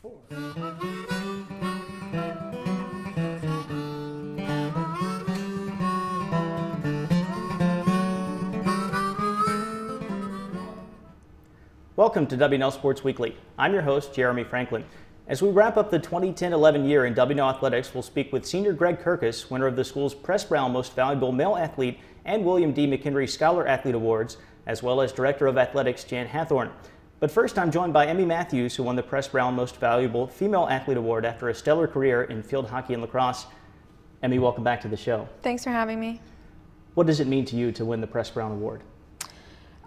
4. Welcome to W&L Sports Weekly. I'm your host, Jeremy Franklin. As we wrap up the 2010-11 year in W&L athletics, we'll speak with senior Greg Murkis, winner of the school's Press Brown Most Valuable Male Athlete and William D. McKinley Scholar Athlete Awards, as well as Director of Athletics Jan Hathorn. But first, I'm joined by Emmy Mathews, who won the Press Brown Most Valuable Female Athlete Award after a stellar career in field hockey and lacrosse. Emmy, welcome back to the show. Thanks for having me. What does it mean to you to win the Press Brown Award?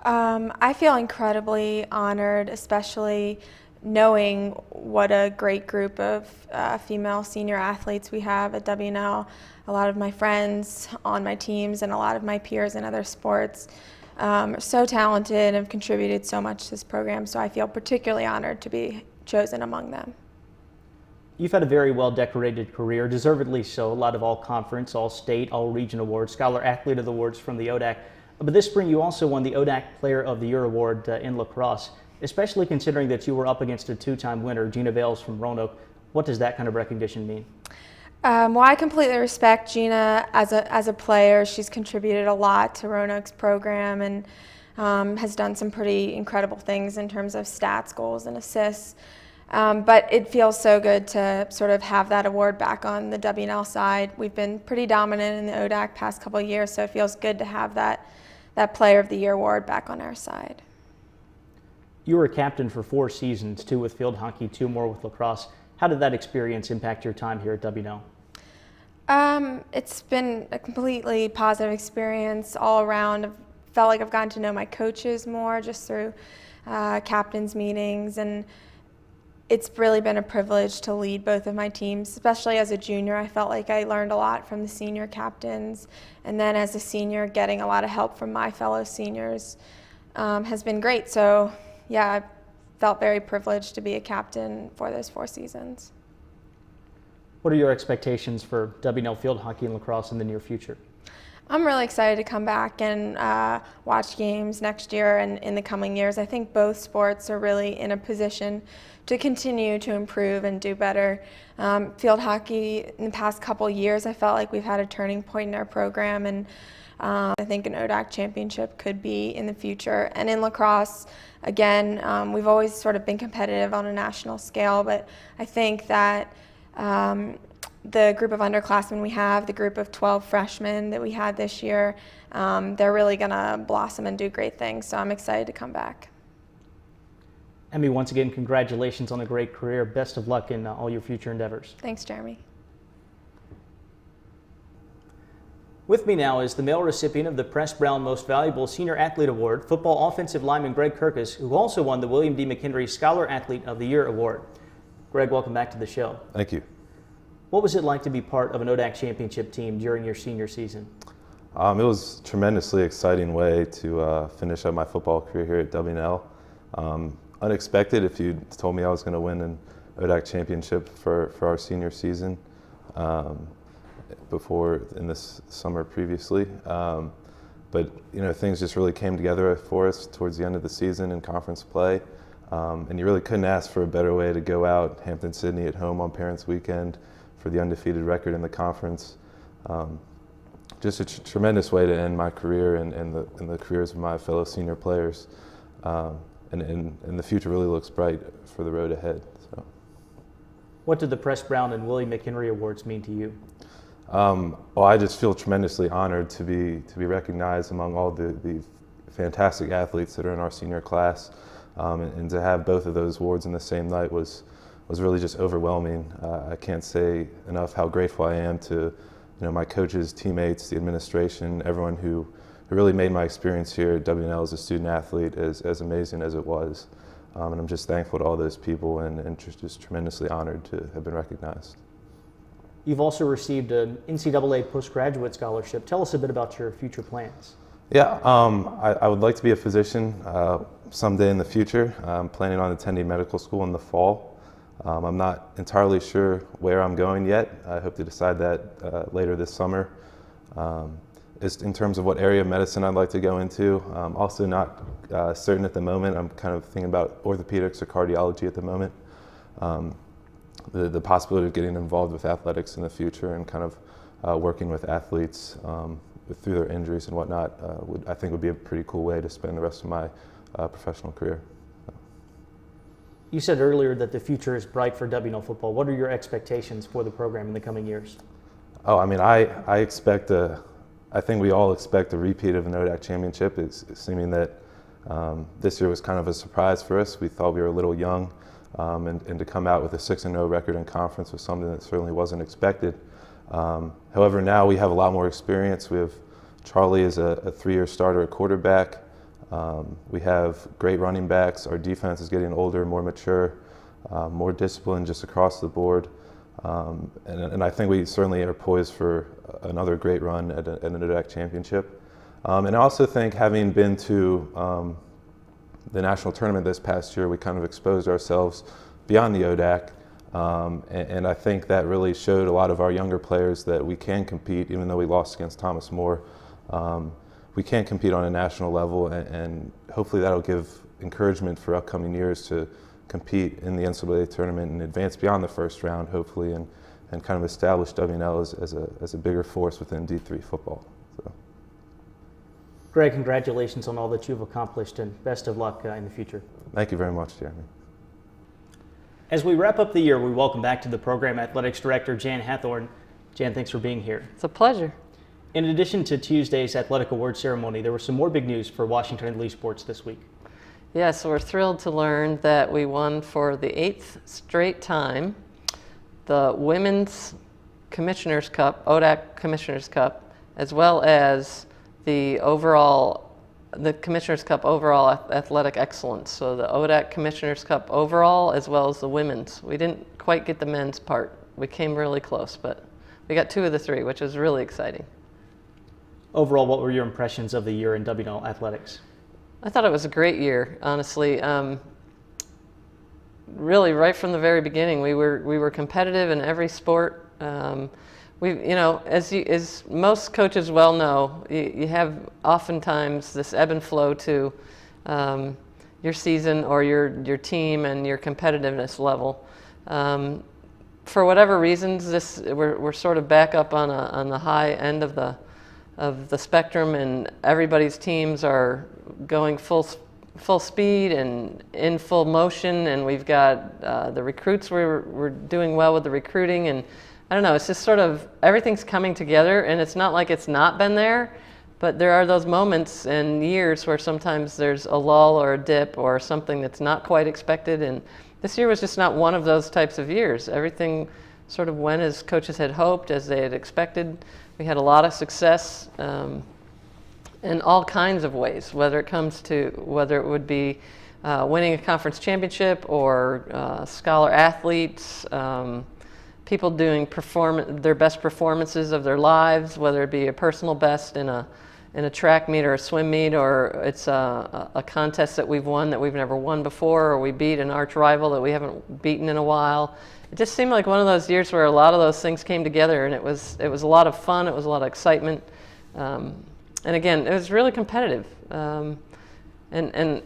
I feel incredibly honored, especially knowing what a great group of female senior athletes we have at W&L. A lot of my friends on my teams and a lot of my peers in other sports are so talented and have contributed so much to this program, so I feel particularly honored to be chosen among them. You've had a very well-decorated career, deservedly so. A lot of all-conference, all-state, all-region awards, Scholar Athlete of the Awards from the ODAC. But this spring you also won the ODAC Player of the Year Award in lacrosse, especially considering that you were up against a two-time winner, Gina Vales from Roanoke. What does that kind of recognition mean? Well, I completely respect Gina as a player. She's contributed a lot to Roanoke's program and has done some pretty incredible things in terms of stats, goals, and assists. But it feels so good to sort of have that award back on the W&L side. We've been pretty dominant in the ODAC past couple of years, so it feels good to have that Player of the Year award back on our side. You were a captain for 4 seasons, 2 with field hockey, 2 more with lacrosse. How did that experience impact your time here at W&L? It's been a completely positive experience all around. I felt like I've gotten to know my coaches more just through captains meetings, and it's really been a privilege to lead both of my teams, especially as a junior. I felt like I learned a lot from the senior captains, and then as a senior, getting a lot of help from my fellow seniors has been great. So yeah, I felt very privileged to be a captain for those 4 seasons. What are your expectations for W&L field hockey and lacrosse in the near future? I'm really excited to come back and watch games next year and in the coming years. I think both sports are really in a position to continue to improve and do better. Field hockey, in the past couple years, I felt like we've had a turning point in our program, and I think an ODAC championship could be in the future. And in lacrosse, again, we've always sort of been competitive on a national scale, but I think that the group of underclassmen we have, the group of 12 freshmen that we had this year, they're really going to blossom and do great things, so I'm excited to come back. Emmy, once again, congratulations on a great career. Best of luck in all your future endeavors. Thanks, Jeremy. With me now is the male recipient of the Press Brown Most Valuable Senior Athlete Award, football offensive lineman Greg Murkis, who also won the William D. McKinley Scholar Athlete of the Year Award. Greg, welcome back to the show. Thank you. What was it like to be part of an ODAC championship team during your senior season? It was a tremendously exciting way to finish up my football career here at W&L. Unexpected if you told me I was going to win an ODAC championship for our senior season before in this summer previously. But you know, things just really came together for us towards the end of the season in conference play. And you really couldn't ask for a better way to go out, Hampton-Sydney at home on Parents' Weekend for the undefeated record in the conference. Just a tremendous way to end my career and the careers of my fellow senior players. And the future really looks bright for the road ahead. So. What did the Press Brown and Willie McHenry Awards mean to you? Well, I just feel tremendously honored to be recognized among all the fantastic athletes that are in our senior class. And to have both of those awards in the same night was really just overwhelming. I can't say enough how grateful I am to my coaches, teammates, the administration, everyone who really made my experience here at W&L as a student athlete as amazing as it was. And I'm just thankful to all those people and just tremendously honored to have been recognized. You've also received an NCAA postgraduate scholarship. Tell us a bit about your future plans. Yeah, I would like to be a physician someday in the future. I'm planning on attending medical school in the fall. I'm not entirely sure where I'm going yet. I hope to decide that later this summer. In terms of what area of medicine I'd like to go into, I'm also not certain at the moment. I'm kind of thinking about orthopedics or cardiology at the moment. the possibility of getting involved with athletics in the future and kind of working with athletes through their injuries and whatnot, I think would be a pretty cool way to spend the rest of my professional career. You said earlier that the future is bright for W&L football. What are your expectations for the program in the coming years? Oh, I mean, I expect I think we all expect a repeat of an ODAC championship. It's seeming that this year was kind of a surprise for us. We thought we were a little young, and to come out with a 6-0 record in conference was something that certainly wasn't expected. However, now we have a lot more experience. We have Charlie is a 3-year starter at quarterback. We have great running backs. Our defense is getting older, more mature, more disciplined just across the board. And I think we certainly are poised for another great run at an ODAC championship. And I also think, having been to the national tournament this past year, we kind of exposed ourselves beyond the ODAC. And I think that really showed a lot of our younger players that we can compete, even though we lost against Thomas More. We can compete on a national level, and hopefully that'll give encouragement for upcoming years to compete in the NCAA tournament and advance beyond the first round, hopefully, and kind of establish W&L as a bigger force within D3 football. So. Greg, congratulations on all that you've accomplished, and best of luck in the future. Thank you very much, Jeremy. As we wrap up the year, we welcome back to the program Athletics Director Jan Hathorn. Jan, thanks for being here. It's a pleasure. In addition to Tuesday's athletic awards ceremony, there was some more big news for WL Sports this week. Yes, we're thrilled to learn that we won for the 8th straight time the Women's Commissioner's Cup, ODAC Commissioner's Cup, as well as the Commissioner's Cup overall athletic excellence. So the ODAC Commissioner's Cup overall, as well as the women's. We didn't quite get the men's part. We came really close, but we got 2 of the 3, which was really exciting. Overall, what were your impressions of the year in W&L athletics? I thought it was a great year, honestly. Really, right from the very beginning, we were competitive in every sport. As most coaches well know, you have oftentimes this ebb and flow to your season or your team and your competitiveness level. For whatever reasons, we're sort of back up on the high end of the spectrum, and everybody's teams are going full speed and in full motion, and we've got the recruits. We're doing well with the recruiting, and I don't know, it's just sort of everything's coming together, and it's not like it's not been there, but there are those moments and years where sometimes there's a lull or a dip or something that's not quite expected, and this year was just not one of those types of years. Everything sort of went as coaches had hoped, as they had expected. We had a lot of success in all kinds of ways, whether it would be winning a conference championship or scholar athletes, people doing their best performances of their lives, whether it be a personal best in a track meet or a swim meet, or it's a contest that we've won that we've never won before, or we beat an arch rival that we haven't beaten in a while. It just seemed like one of those years where a lot of those things came together, and it was a lot of fun. It was a lot of excitement, and again, it was really competitive. And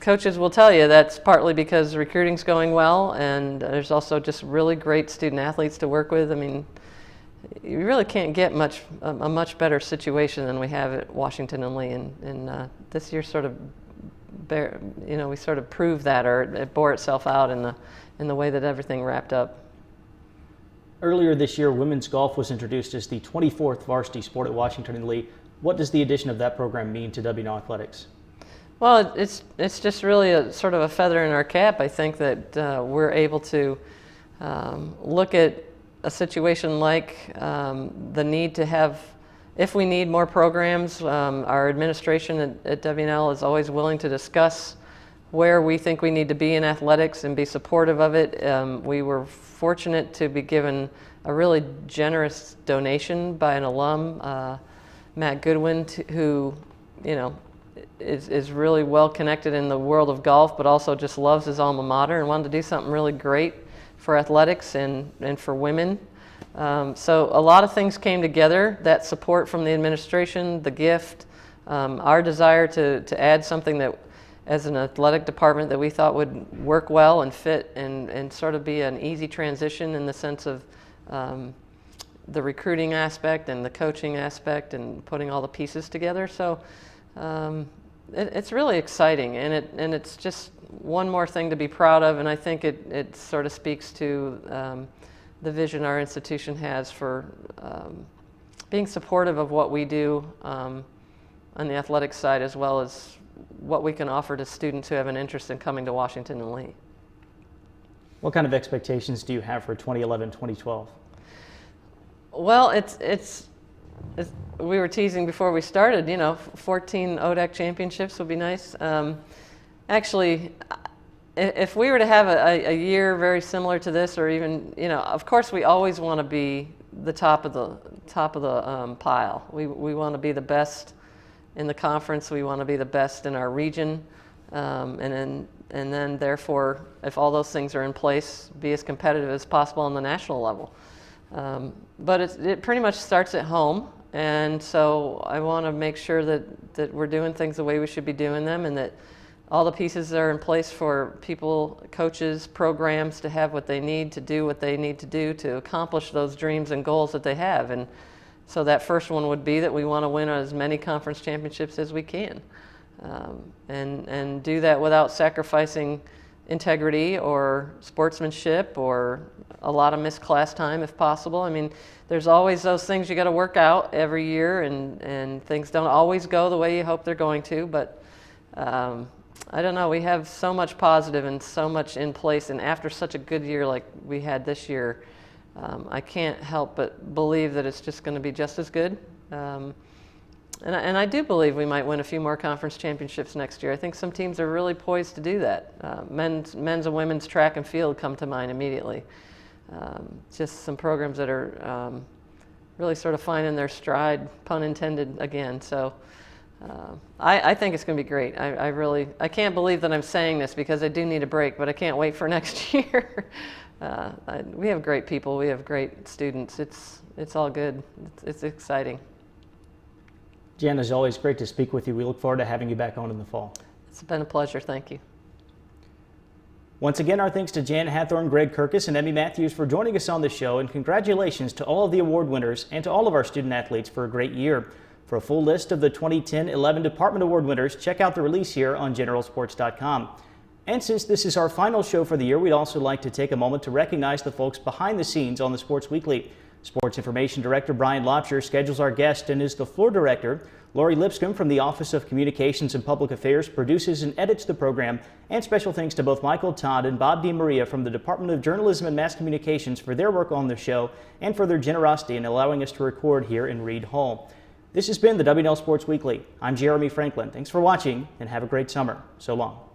coaches will tell you that's partly because recruiting's going well, and there's also just really great student athletes to work with. I mean, you really can't get a much better situation than we have at Washington and Lee, and this year sort of we sort of proved that, or it bore itself out in the way that everything wrapped up. Earlier this year, women's golf was introduced as the 24th varsity sport at Washington and Lee. What does the addition of that program mean to W&L athletics? Well, it's just really a sort of a feather in our cap. I think that we're able to look at a situation like the need to have, if we need more programs, our administration at W&L is always willing to discuss where we think we need to be in athletics and be supportive of it. We were fortunate to be given a really generous donation by an alum, Matt Goodwin, who, is really well connected in the world of golf, but also just loves his alma mater and wanted to do something really great for athletics and for women. So a lot of things came together, that support from the administration, the gift, our desire to add something that as an athletic department that we thought would work well and fit and sort of be an easy transition in the sense of the recruiting aspect and the coaching aspect and putting all the pieces together. So it's really exciting, and it's just one more thing to be proud of, and I think it sort of speaks to the vision our institution has for being supportive of what we do on the athletic side, as well as what we can offer to students who have an interest in coming to Washington and Lee. What kind of expectations do you have for 2011-2012? Well, it's we were teasing before we started, 14 ODAC championships would be nice. Actually, if we were to have a year very similar to this, or even, of course we always want to be the top of the pile. We want to be the best in the conference. We want to be the best in our region, and then therefore, if all those things are in place, be as competitive as possible on the national level. But it pretty much starts at home, and so I want to make sure that we're doing things the way we should be doing them, and that all the pieces are in place for people, coaches, programs to have what they need to do what they need to do to accomplish those dreams and goals that they have. And so that first one would be that we want to win as many conference championships as we can, and do that without sacrificing integrity or sportsmanship or a lot of missed class time if possible. I mean, there's always those things you got to work out every year, and things don't always go the way you hope they're going to, but I don't know, we have so much positive and so much in place, and after such a good year like we had this year, I can't help but believe that it's just going to be just as good. And I do believe we might win a few more conference championships next year. I think some teams are really poised to do that. Men's and women's track and field come to mind immediately. Just some programs that are really sort of finding their stride, pun intended again. So I think it's going to be great. I can't believe that I'm saying this because I do need a break, but I can't wait for next year. We have great people. We have great students. It's all good. It's exciting. Jan, as always, great to speak with you. We look forward to having you back on in the fall. It's been a pleasure. Thank you. Once again, our thanks to Jan Hathorn, Greg Kirkus, and Emmy Mathews for joining us on the show, and congratulations to all of the award winners and to all of our student athletes for a great year. For a full list of the 2010-11 Department Award winners, check out the release here on GeneralSports.com. And since this is our final show for the year, we'd also like to take a moment to recognize the folks behind the scenes on the Sports Weekly. Sports Information Director Brian Lopsher schedules our guest, and is the floor director. Lori Lipscomb from the Office of Communications and Public Affairs produces and edits the program. And special thanks to both Michael Todd and Bob DeMaria from the Department of Journalism and Mass Communications for their work on the show and for their generosity in allowing us to record here in Reed Hall. This has been the W&L Sports Weekly. I'm Jeremy Franklin. Thanks for watching, and have a great summer. So long.